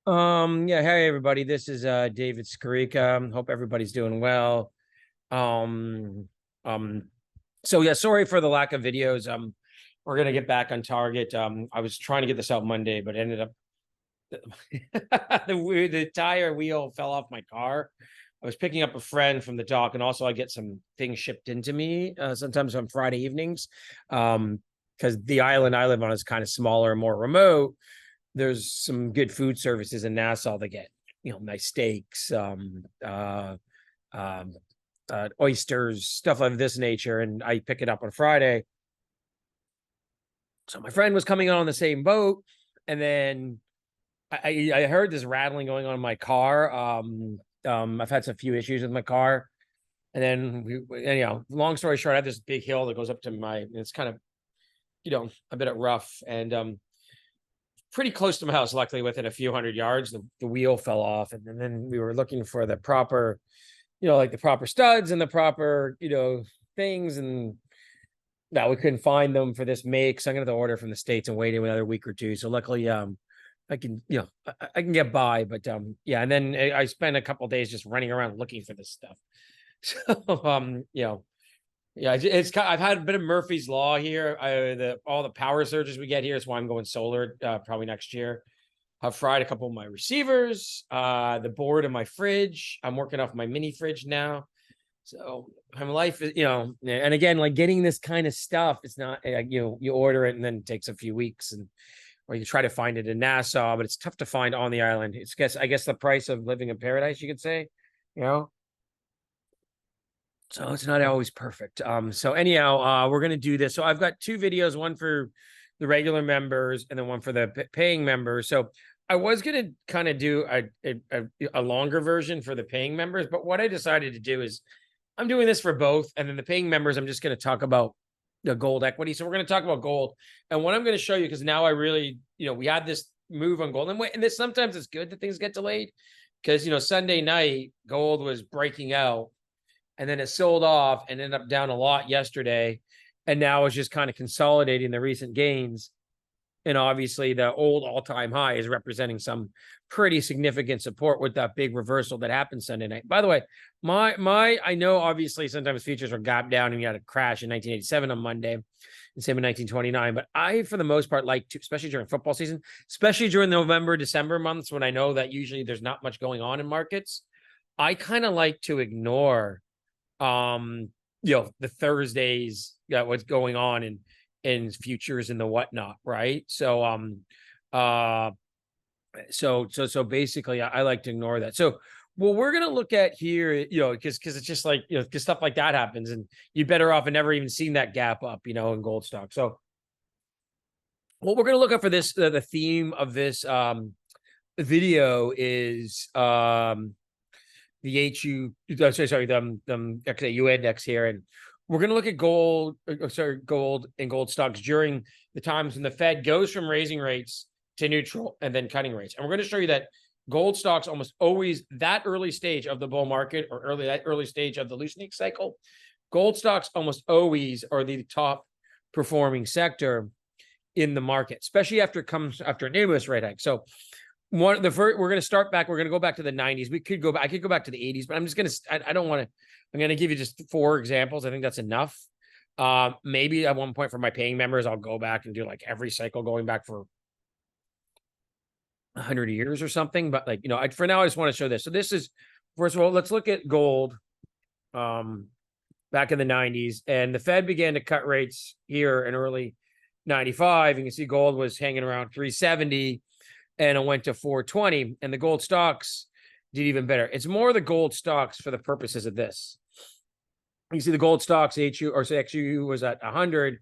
Yeah, hey everybody. This is David Skarica. Hope everybody's doing well. Um, um, so yeah, sorry for the lack of videos. We're gonna get back on target. I was trying to get this out Monday, but ended up the tire wheel fell off my car. I was picking up a friend from the dock, and also I get some things shipped into me sometimes on Friday evenings. Because the island I live on is kind of smaller and more remote. There's some good food services in Nassau that get, nice steaks, um, oysters, stuff of this nature. And I pick it up on Friday. So my friend was coming on the same boat. And then I heard this rattling going on in my car. I've had some few issues with my car. And then long story short, I have this big hill that goes up to it's kind of, a bit of rough. And pretty close to my house, luckily within a few hundred yards, the wheel fell off. And then we were looking for the proper, like the proper studs and the proper, things. And no, we couldn't find them for this make. So I'm going to order from the States and wait another week or two. So luckily, I can, I can get by, but yeah. And then I spent a couple of days just running around looking for this stuff. So, yeah, I've had a bit of Murphy's Law here. All the power surges we get here is why I'm going solar probably next year. I've fried a couple of my receivers, the board of my fridge. I'm working off my mini fridge now. So my life is, and again, like getting this kind of stuff, it's not, you order it and then it takes a few weeks, or you try to find it in Nassau, but it's tough to find on the island. I guess the price of living in paradise, you could say, you know. So it's not always perfect. So anyhow, we're going to do this. So I've got two videos, one for the regular members and then one for the paying members. So I was going to kind of do a longer version for the paying members, but what I decided to do is I'm doing this for both. And then the paying members, I'm just going to talk about the gold equity. So we're going to talk about gold. And what I'm going to show you, because now I really, we had this move on gold. And this sometimes it's good that things get delayed because, Sunday night, gold was breaking out. And then it sold off and ended up down a lot yesterday. And now it's just kind of consolidating the recent gains. And obviously the old all-time high is representing some pretty significant support with that big reversal that happened Sunday night. By the way, I know obviously sometimes futures are gapped down and you had a crash in 1987 on Monday and same in 1929. But I, for the most part, like to, especially during football season, especially during November, December months, when I know that usually there's not much going on in markets, I kind of like to ignore the Thursdays, what's going on in futures and the whatnot, right? So so basically I like to ignore that. So what we're gonna look at here, because it's just like, because stuff like that happens and you're better off and never even seen that gap up, in gold stock. So what we're gonna look at for this, the theme of this video is the HU, sorry, the XAU index here. And we're going to look at gold and gold stocks during the times when the Fed goes from raising rates to neutral and then cutting rates. And we're going to show you that gold stocks almost always, that early stage of the bull market or that early stage of the loosening cycle, gold stocks almost always are the top performing sector in the market, especially after it comes after an interest rate hike. So we're going to start back. We're going to go back to the 90s. I could go back to the 80s, but I'm just going to, I don't want to, I'm going to give you just 4 examples. I think that's enough. Maybe at one point for my paying members, I'll go back and do like every cycle going back for 100 years or something. But like, for now, I just want to show this. So this is, first of all, let's look at gold back in the 90s. And the Fed began to cut rates here in early 95. You can see gold was hanging around 370. And it went to 420, and the gold stocks did even better. It's more the gold stocks for the purposes of this. You see the gold stocks, XU was at 100,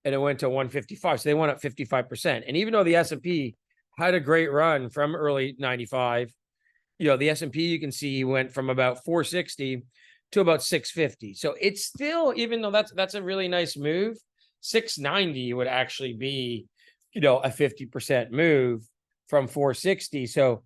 and it went to 155. So they went up 55%. And even though the S&P had a great run from early 95, the S&P, you can see, went from about 460 to about 650. So it's still, even though that's a really nice move, 690 would actually be, a 50% move from 460. So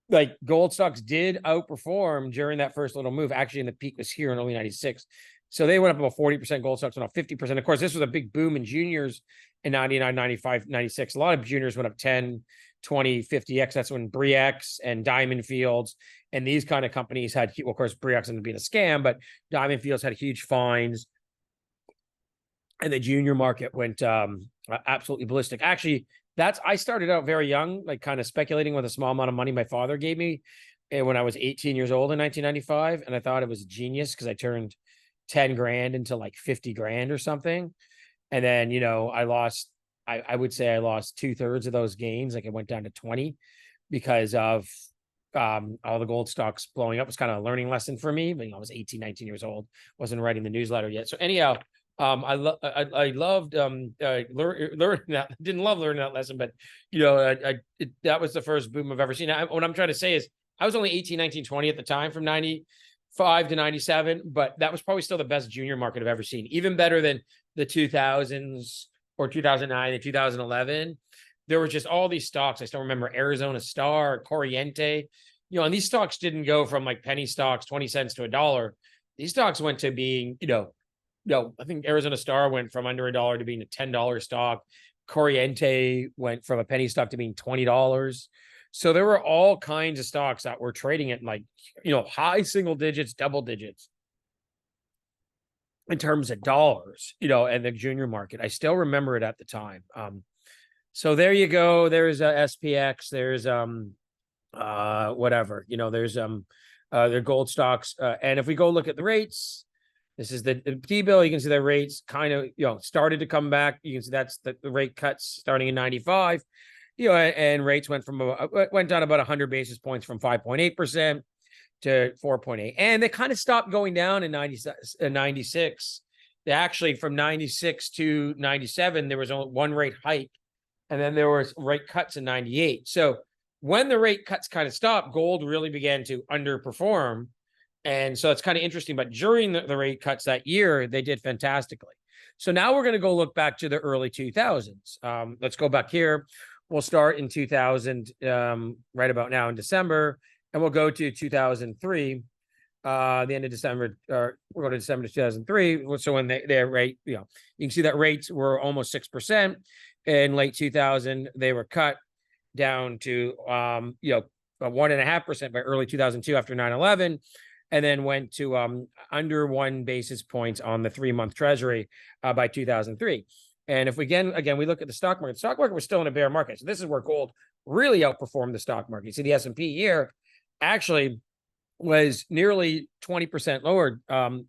like gold stocks did outperform during that first little move. Actually, and the peak was here in early 96. So they went up about 40%, gold stocks went up 50%. Of course, this was a big boom in juniors in 99, 95, 96. A lot of juniors went up 10, 2050X. That's when Bre-X and Diamond Fields and these kind of companies had, well, of course, Bre-X ended up being a scam, but Diamond Fields had huge fines. And the junior market went absolutely ballistic. Actually, I started out very young, like kind of speculating with a small amount of money my father gave me when I was 18 years old in 1995. And I thought it was genius because I turned 10 grand into like 50 grand or something. And then, I lost, I would say I lost 2/3 of those gains. Like it went down to 20 because of all the gold stocks blowing up. It was kind of a learning lesson for me. But I was 18, 19 years old, wasn't writing the newsletter yet. So anyhow, I loved learning that. Didn't love learning that lesson, but that was the first boom I've ever seen. What I'm trying to say is I was only 18, 19, 20 at the time, from 95 to 97, but that was probably still the best junior market I've ever seen. Even better than the 2000s or 2009 and 2011. There were just all these stocks. I still remember Arizona Star, Corriente, and these stocks didn't go from like penny stocks, 20 cents to $1. These stocks went to being, I think Arizona Star went from under $1 to being a $10 stock. Corriente went from a penny stock to being $20. So there were all kinds of stocks that were trading at like, high single digits, double digits in terms of dollars, and the junior market. I still remember it at the time. So there you go. There's SPX. There's whatever, there's their gold stocks. And if we go look at the rates, this is the T-bill. You can see the rates kind of, started to come back. You can see that's the rate cuts starting in 95, and rates went down about 100 basis points from 5.8% to 4.8. And they kind of stopped going down in 96. They actually, from 96 to 97, there was only one rate hike. And then there was rate cuts in 98. So when the rate cuts kind of stopped, gold really began to underperform. And so it's kind of interesting, but during the rate cuts that year, they did fantastically. So now we're going to go look back to the early 2000s. Let's go back here. We'll start in 2000, right about now in December, and we'll go to 2003, the end of December, or we'll go to December 2003. So when their rate, you can see that rates were almost 6%. In late 2000, they were cut down to, 1.5% by early 2002 after 9/11. And then went to under 1 basis point on the 3-month treasury by 2003. And if we we look at the stock market was still in a bear market. So this is where gold really outperformed the stock market. You see the S&P here actually was nearly 20% lower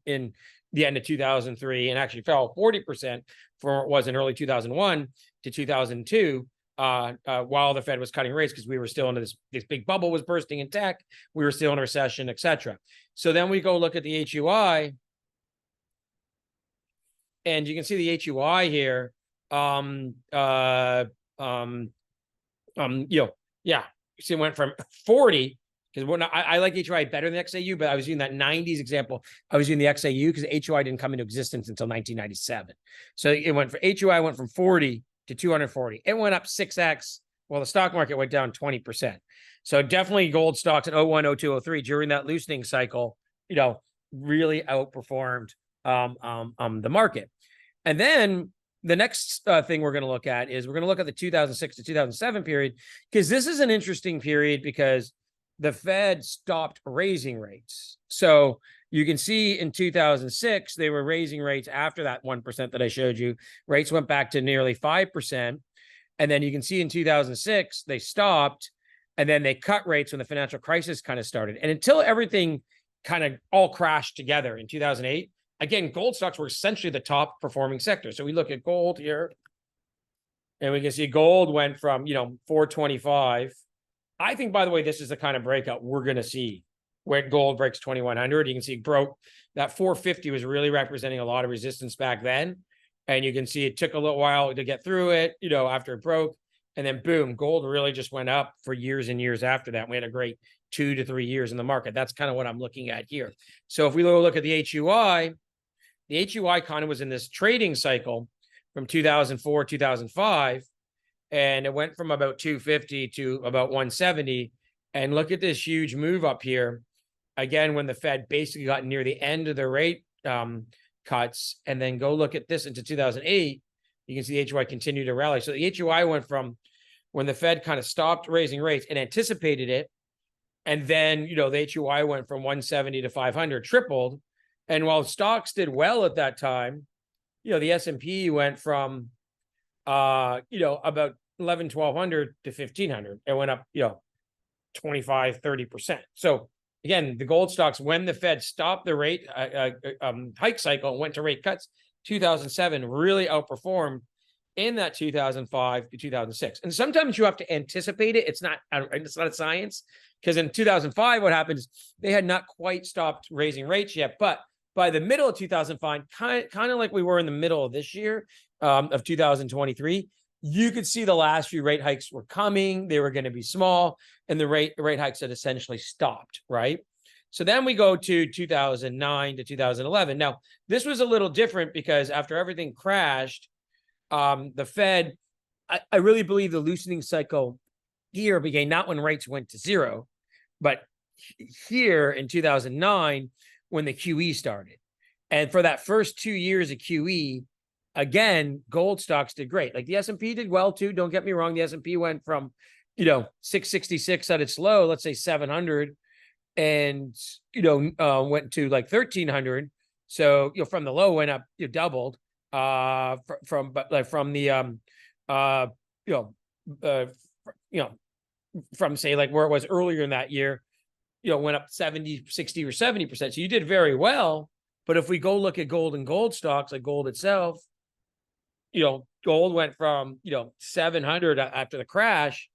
in the end of 2003, and actually fell 40% from what it was in early 2001 to 2002. While the Fed was cutting rates, because we were still into this big bubble was bursting in tech, we were still in a recession, etc. So then we go look at the HUI, and you can see the HUI here. So it went from 40, because I like HUI better than XAU, but I was using that 90s example. I was using the XAU because HUI didn't come into existence until 1997. So it went for HUI went from 40 to 240. It went up 6x, while the stock market went down 20%. So definitely gold stocks in 01, 02, 03 during that loosening cycle, really outperformed the market. And then the next thing we're going to look at is we're going to look at the 2006 to 2007 period, because this is an interesting period because the Fed stopped raising rates. So you can see in 2006, they were raising rates after that 1% that I showed you. Rates went back to nearly 5%. And then you can see in 2006, they stopped, and then they cut rates when the financial crisis kind of started. And until everything kind of all crashed together in 2008, again, gold stocks were essentially the top performing sector. So we look at gold here, and we can see gold went from, 425. I think, by the way, this is the kind of breakout we're going to see when gold breaks 2,100. You can see it broke. That 450 was really representing a lot of resistance back then. And you can see it took a little while to get through it, after it broke. And then boom, gold really just went up for years and years after that. We had a great 2 to 3 years in the market. That's kind of what I'm looking at here. So if we look at the HUI kind of was in this trading cycle from 2004, 2005. And it went from about 250 to about 170. And look at this huge move up here. Again, when the Fed basically got near the end of the rate cuts, and then go look at this into 2008, you can see the HUI continue to rally. So the HUI went from when the Fed kind of stopped raising rates and anticipated it. And then, the HUI went from 170 to 500, tripled. And while stocks did well at that time, the S&P went from, about 1,100 to 1,500. It went up, 25, 30%. So again, the gold stocks, when the Fed stopped the rate hike cycle and went to rate cuts, 2007 really outperformed in that 2005 to 2006. And sometimes you have to anticipate it. It's not a science, because in 2005, what happens, they had not quite stopped raising rates yet. But by the middle of 2005, kind of like we were in the middle of this year, of 2023, you could see the last few rate hikes were coming. They were going to be small, and the rate hikes had essentially stopped, right? So then we go to 2009 to 2011. Now, this was a little different because after everything crashed, the Fed, I really believe the loosening cycle here began not when rates went to zero, but here in 2009 when the QE started. And for that first 2 years of QE, again, gold stocks did great. Like the S&P did well too. Don't get me wrong. The S&P went from, 666 at its low, let's say 700, and, went to like 1,300. So, from the low went up, doubled, from say like where it was earlier in that year, went up 70, 60 or 70%. So you did very well. But if we go look at gold and gold stocks, like gold itself, gold went from, 700 after the crash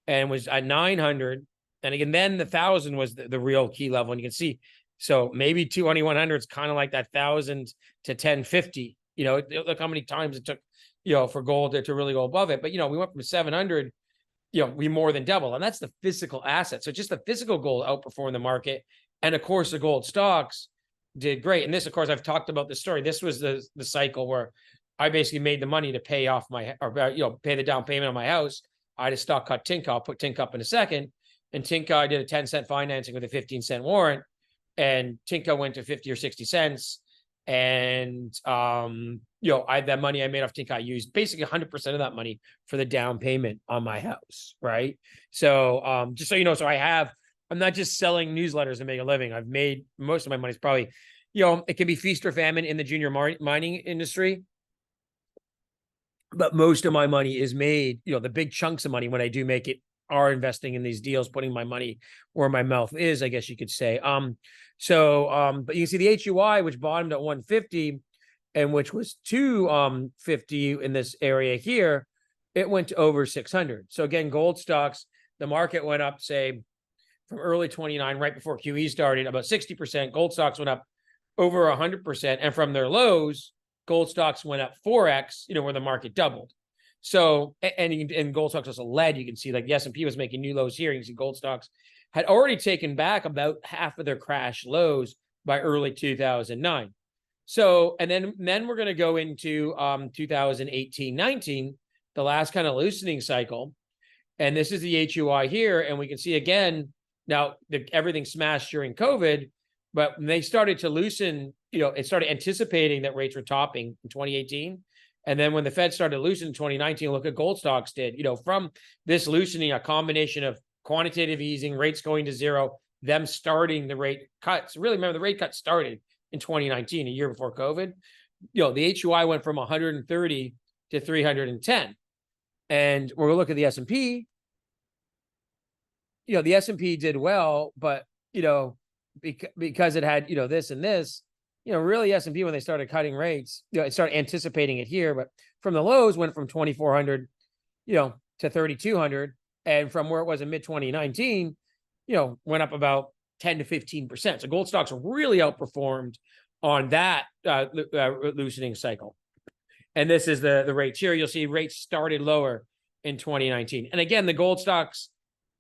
and was at 900. And again, then the 1,000 was the real key level. And you can see, so maybe 2,100 is kind of like that 1,000 to 1,050. Look how many times it took, for gold to really go above it. But, we went from 700, we more than double. And that's the physical asset. So just the physical gold outperformed the market. And of course, the gold stocks did great. And this, of course, I've talked about this story. This was the cycle where I basically made the money to pay off pay the down payment on my house. I had a stock called Tinka. I'll put Tinka up in a second. And Tinka, I did a 10-cent financing with a 15-cent warrant. And Tinka went to 50 or 60 cents. And, I had that money I made off Tinka. I used basically 100% of that money for the down payment on my house, right? So just so you know, I'm not just selling newsletters to make a living. I've made most of my money is probably, it can be feast or famine in the junior mining industry. But most of my money is made, the big chunks of money when I do make it are investing in these deals, putting my money where my mouth is, I guess you could say. But you can see the HUI, which bottomed at 150 and which was 250 in this area here, it went to over 600. So again, gold stocks, the market went up, say, from early 29, right before QE started, about 60%. Gold stocks went up over 100%. And from their lows, gold stocks went up 4x, where the market doubled. So, and gold stocks also led, you can see like the S&P was making new lows here. You can see gold stocks had already taken back about half of their crash lows by early 2009. So, and then we're going to go into 2018-19, the last kind of loosening cycle. And this is the HUI here. And we can see again, now everything smashed during COVID, but when they started to loosen, it started anticipating that rates were topping in 2018. And then when the Fed started to loosen in 2019, look at gold stocks did, from this loosening, a combination of quantitative easing, rates going to zero, them starting the rate cuts. Really, remember, the rate cut started in 2019, a year before COVID. The HUI went from 130 to 310. And we're going to look at the S&P. The S&P did well, but, because it had, this and this, really S&P, when they started cutting rates, it started anticipating it here, but from the lows went from 2,400, to 3,200. And from where it was in mid 2019, went up about 10 to 15%. So gold stocks really outperformed on that loosening cycle. And this is the rates here. You'll see rates started lower in 2019. And again, the gold stocks,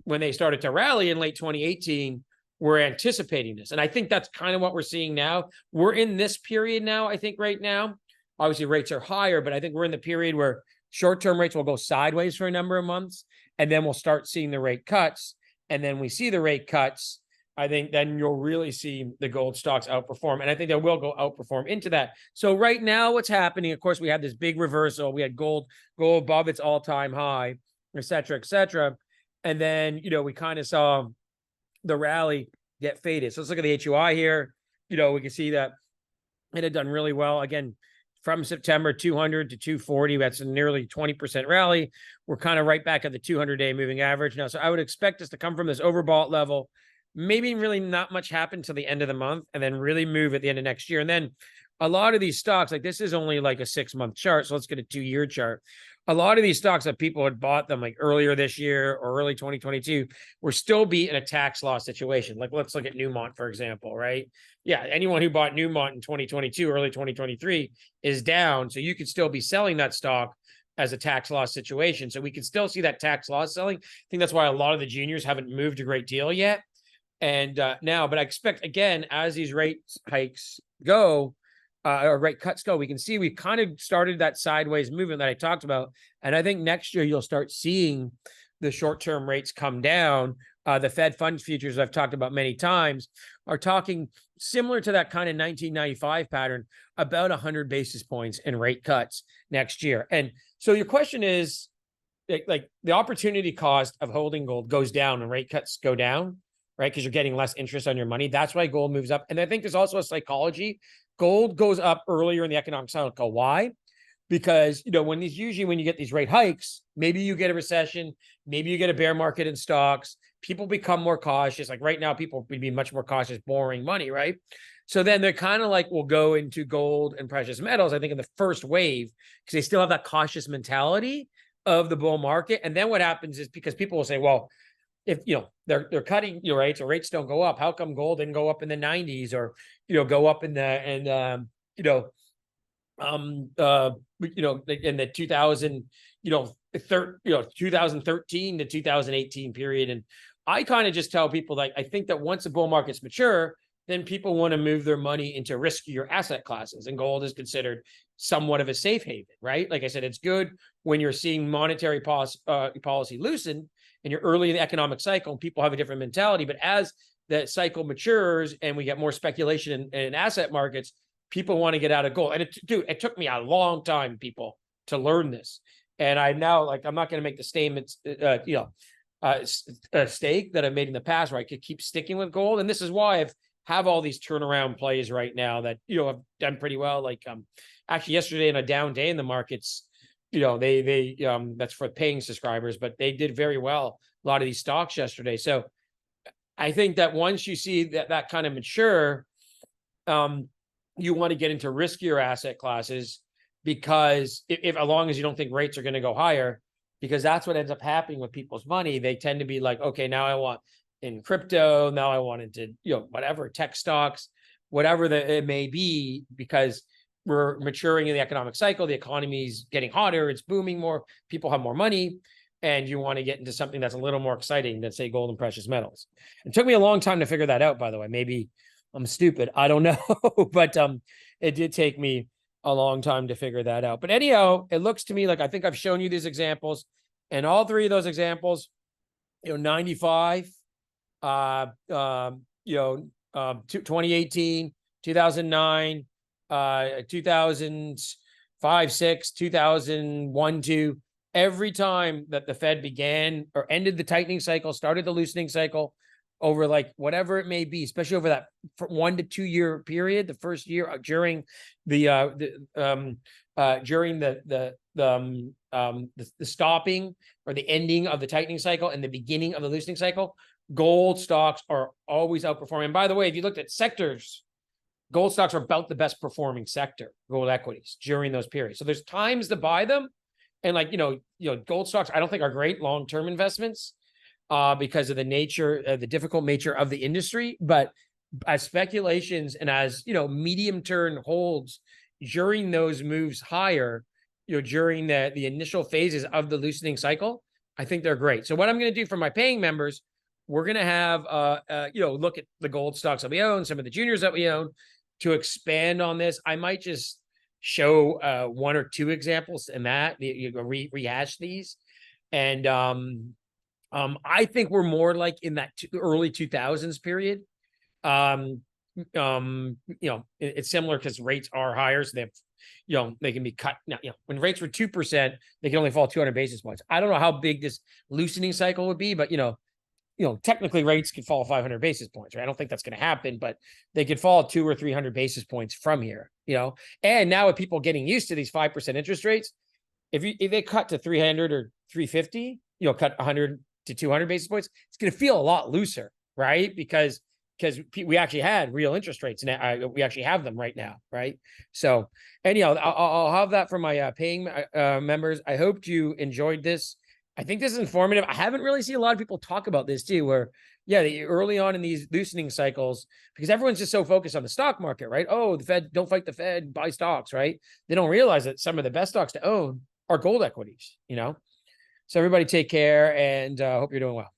when they started to rally in late 2018, we're anticipating this. And I think that's kind of what we're seeing now. We're in this period now, I think right now. Obviously, rates are higher, but I think we're in the period where short-term rates will go sideways for a number of months, and then we'll start seeing the rate cuts. And then we see the rate cuts, I think then you'll really see the gold stocks outperform. And I think they will go outperform into that. So right now, what's happening, of course, we had this big reversal. We had gold go above its all-time high. et cetera, et cetera. And then, we kind of saw the rally get faded. So let's look at the HUI here. We can see that it had done really well. Again, from September 200 to 240, that's a nearly 20% rally. We're kind of right back at the 200-day moving average now. So I would expect us to come from this overbought level, maybe really not much happen till the end of the month, and then really move at the end of next year. And then a lot of these stocks, like this is only like a 6-month chart. So let's get a 2-year chart. A lot of these stocks that people had bought them like earlier this year or early 2022 were still be in a tax loss situation. Like let's look at Newmont, for example, right? Yeah, anyone who bought Newmont in 2022, early 2023 is down. So you could still be selling that stock as a tax loss situation. So we can still see that tax loss selling. I think that's why a lot of the juniors haven't moved a great deal yet. And now, but I expect, again, as these rate hikes go, or rate cuts go, we can see we kind of started that sideways movement that I talked about. And I think next year you'll start seeing the short-term rates come down. The Fed funds futures I've talked about many times are talking similar to that kind of 1995 pattern, about 100 basis points in rate cuts next year. And so your question is, like the opportunity cost of holding gold goes down when rate cuts go down, right? Because you're getting less interest on your money. That's why gold moves up. And I think there's also a psychology. Gold goes up earlier in the economic cycle. Why? Because, when you get these rate hikes, maybe you get a recession, maybe you get a bear market in stocks, people become more cautious. Like right now, people would be much more cautious borrowing money, right? So then they're kind of like, we'll go into gold and precious metals, I think, in the first wave, because they still have that cautious mentality of the bull market. And then what happens is, because people will say, well, if they're cutting rates, or rates don't go up, how come gold didn't go up in the 90s, or go up in the in the 2013 to 2018 period? And I kind of just tell people, like, I think that once the bull market's mature, then people want to move their money into riskier asset classes, and gold is considered somewhat of a safe haven, right? Like I said, it's good when you're seeing monetary policy loosen and you're early in the economic cycle and people have a different mentality. But as the cycle matures and we get more speculation in asset markets, people want to get out of gold. And it took me a long time, people, to learn this. And I now, like, I'm not going to make the statements, a stake that I've made in the past where I could keep sticking with gold. And this is why I've have all these turnaround plays right now that, have done pretty well. Like, actually yesterday in a down day in the markets, they that's for paying subscribers, but they did very well, a lot of these stocks yesterday. So I think that once you see that kind of mature, you want to get into riskier asset classes, because if as long as you don't think rates are going to go higher, because that's what ends up happening with people's money. They tend to be like, okay, now I want in crypto, now I want into, whatever, tech stocks, whatever it may be, because we're maturing in the economic cycle. The economy's getting hotter. It's booming more. People have more money. And you want to get into something that's a little more exciting than, say, gold and precious metals. It took me a long time to figure that out, by the way. Maybe I'm stupid. I don't know. But it did take me a long time to figure that out. But anyhow, it looks to me like, I think I've shown you these examples. And all three of those examples, 95, 2018, 2009, 2005, 6, 2001, 2, every time that the Fed began or ended the tightening cycle, started the loosening cycle, over like whatever it may be, especially over that 1 to 2 year period, the first year during the stopping or the ending of the tightening cycle and the beginning of the loosening cycle, gold stocks are always outperforming. And by the way, if you looked at sectors, gold stocks are about the best performing sector, gold equities, during those periods. So there's times to buy them. And like, gold stocks, I don't think are great long-term investments because of the nature, the difficult nature of the industry. But as speculations and as, medium-term holds during those moves higher, during the initial phases of the loosening cycle, I think they're great. So what I'm going to do for my paying members, we're going to have, look at the gold stocks that we own, some of the juniors that we own, to expand on this. I might just show 1 or 2 examples in that, rehash these. And I think we're more like in that early 2000s period. It's similar because rates are higher, so they have they can be cut. Now, when rates were 2%, they can only fall 200 basis points. I don't know how big this loosening cycle would be, but technically rates could fall 500 basis points, right? I don't think that's going to happen, but they could fall 200 or 300 basis points from here, and now with people getting used to these 5% interest rates, if they cut to 300 or 350, cut 100 to 200 basis points, it's going to feel a lot looser, right? Because we actually had real interest rates and we actually have them right now, right? So anyhow, I'll have that for my paying members. I hope you enjoyed this. I think this is informative. I haven't really seen a lot of people talk about this too, where early on in these loosening cycles, because everyone's just so focused on the stock market, right? Oh, the Fed, don't fight the Fed, buy stocks, right? They don't realize that some of the best stocks to own are gold equities, So everybody take care, and hope you're doing well.